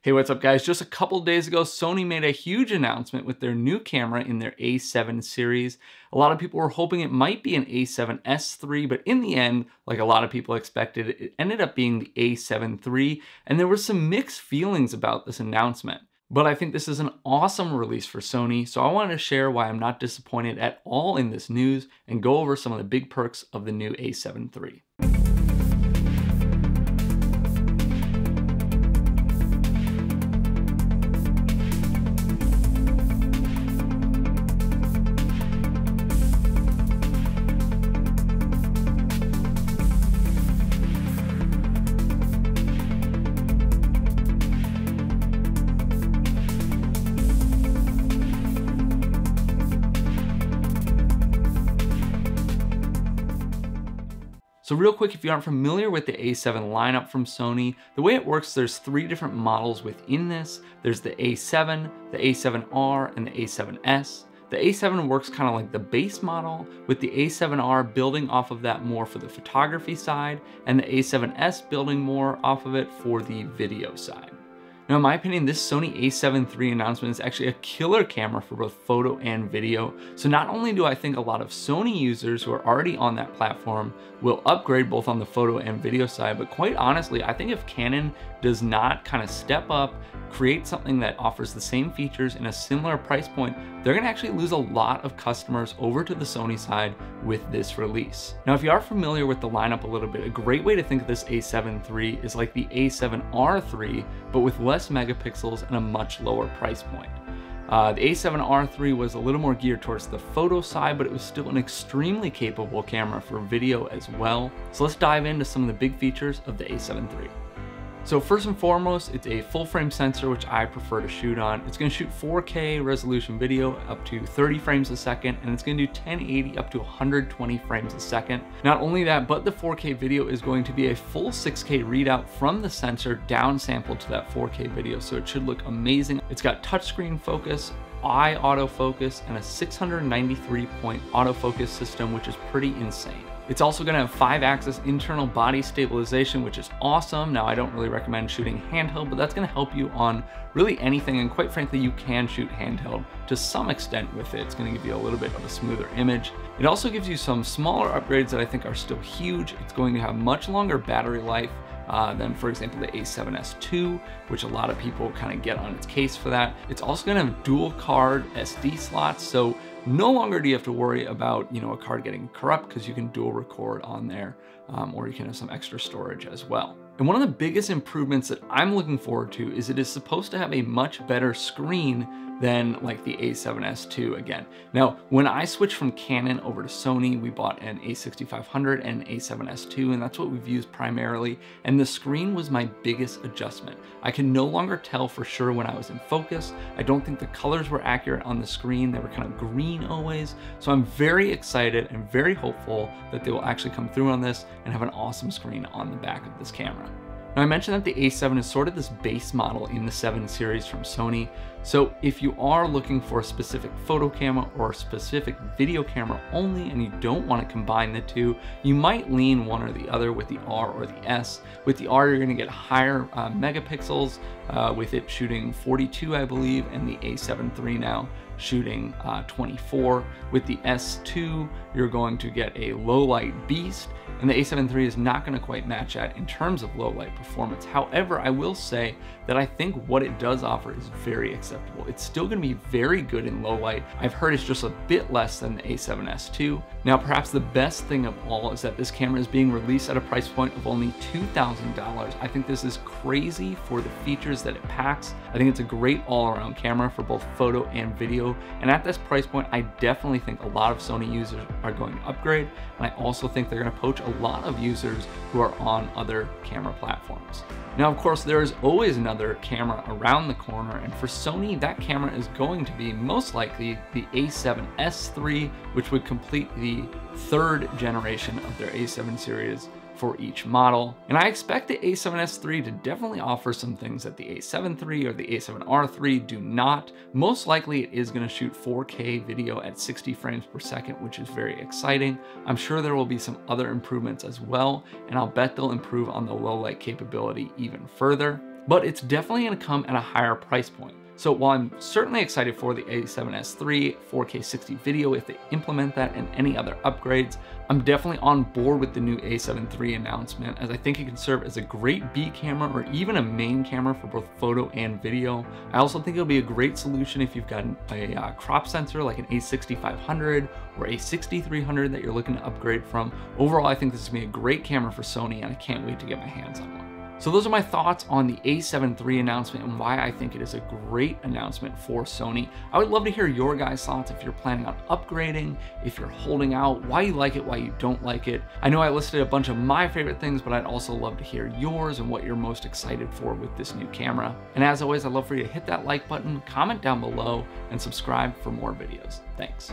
Hey, what's up guys? Just a couple days ago, Sony made a huge announcement with their new camera in their A7 series. A lot of people were hoping it might be an A7S III, but in the end, like a lot of people expected, it ended up being the A7 III, and there were some mixed feelings about this announcement. But I think this is an awesome release for Sony, so I wanted to share why I'm not disappointed at all in this news and go over some of the big perks of the new A7 III. So real quick, if you aren't familiar with the A7 lineup from Sony, the way it works, there's 3 different models within this. There's the A7, the A7R, and the A7S. The A7 works kind of like the base model, with the A7R building off of that more for the photography side, and the A7S building more off of it for the video side. Now, in my opinion, this Sony A7 III announcement is actually a killer camera for both photo and video. So not only do I think a lot of Sony users who are already on that platform will upgrade both on the photo and video side, but quite honestly, I think if Canon does not kind of step up, create something that offers the same features in a similar price point, they're gonna actually lose a lot of customers over to the Sony side with this release. Now, if you are familiar with the lineup a little bit, a great way to think of this A7 III is like the A7R III, but with less megapixels and a much lower price point. The A7R III was a little more geared towards the photo side, but it was still an extremely capable camera for video as well. So let's dive into some of the big features of the A7 III. So first and foremost, it's a full frame sensor, which I prefer to shoot on. It's gonna shoot 4K resolution video up to 30 frames a second, and it's gonna do 1080 up to 120 frames a second. Not only that, but the 4K video is going to be a full 6K readout from the sensor downsampled to that 4K video, so it should look amazing. It's got touchscreen focus, eye autofocus, and a 693-point autofocus system, which is pretty insane. It's also gonna have 5-axis internal body stabilization, which is awesome. Now, I don't really recommend shooting handheld, but that's gonna help you on really anything, and quite frankly, you can shoot handheld to some extent with it. It's gonna give you a little bit of a smoother image. It also gives you some smaller upgrades that I think are still huge. It's going to have much longer battery life than, for example, the A7S II, which a lot of people kind of get on its case for that. It's also gonna have dual card SD slots, so no longer do you have to worry about, a card getting corrupt, because you can dual record on there, or you can have some extra storage as well. And one of the biggest improvements that I'm looking forward to is it is supposed to have a much better screen than like the A7S II again. Now, when I switched from Canon over to Sony, we bought an A6500 and an A7S II, and that's what we've used primarily. And the screen was my biggest adjustment. I can no longer tell for sure when I was in focus. I don't think the colors were accurate on the screen. They were kind of green always. So I'm very excited and very hopeful that they will actually come through on this and have an awesome screen on the back of this camera. Now, I mentioned that the A7 is sort of this base model in the 7 series from Sony. So if you are looking for a specific photo camera or a specific video camera only, and you don't want to combine the two, you might lean one or the other with the R or the S. With the R, you're going to get higher megapixels, with it shooting 42, I believe, and the A7 III now shooting 24. With the S2, you're going to get a low light beast, and the A7 III is not going to quite match that in terms of low light performance. However, I will say that I think what it does offer is very acceptable. It's still going to be very good in low light. I've heard it's just a bit less than the A7S II. Now, perhaps the best thing of all is that this camera is being released at a price point of only $2,000. I think this is crazy for the features that it packs. I think it's a great all-around camera for both photo and video. And at this price point, I definitely think a lot of Sony users are going to upgrade. And I also think they're going to poach a lot of users who are on other camera platforms. Now, of course, there is always another camera around the corner, and for Sony, that camera is going to be most likely the A7S III, which would complete the 3rd generation of their A7 series for each model. And I expect the A7S III to definitely offer some things that the A7 III or the A7R III do not. Most likely it is going to shoot 4K video at 60 frames per second, which is very exciting. I'm sure there will be some other improvements as well, and I'll bet they'll improve on the low light capability even further. but it's definitely gonna come at a higher price point. So while I'm certainly excited for the A7S III 4K 60 video if they implement that and any other upgrades, I'm definitely on board with the new A7 III announcement, as I think it can serve as a great B camera or even a main camera for both photo and video. I also think it'll be a great solution if you've got a crop sensor like an A6500 or A6300 that you're looking to upgrade from. Overall, I think this is gonna be a great camera for Sony, and I can't wait to get my hands on one. So those are my thoughts on the A7 III announcement and why I think it is a great announcement for Sony. I would love to hear your guys' thoughts if you're planning on upgrading, if you're holding out, why you like it, why you don't like it. I know I listed a bunch of my favorite things, but I'd also love to hear yours and what you're most excited for with this new camera. And as always, I'd love for you to hit that like button, comment down below, and subscribe for more videos. Thanks.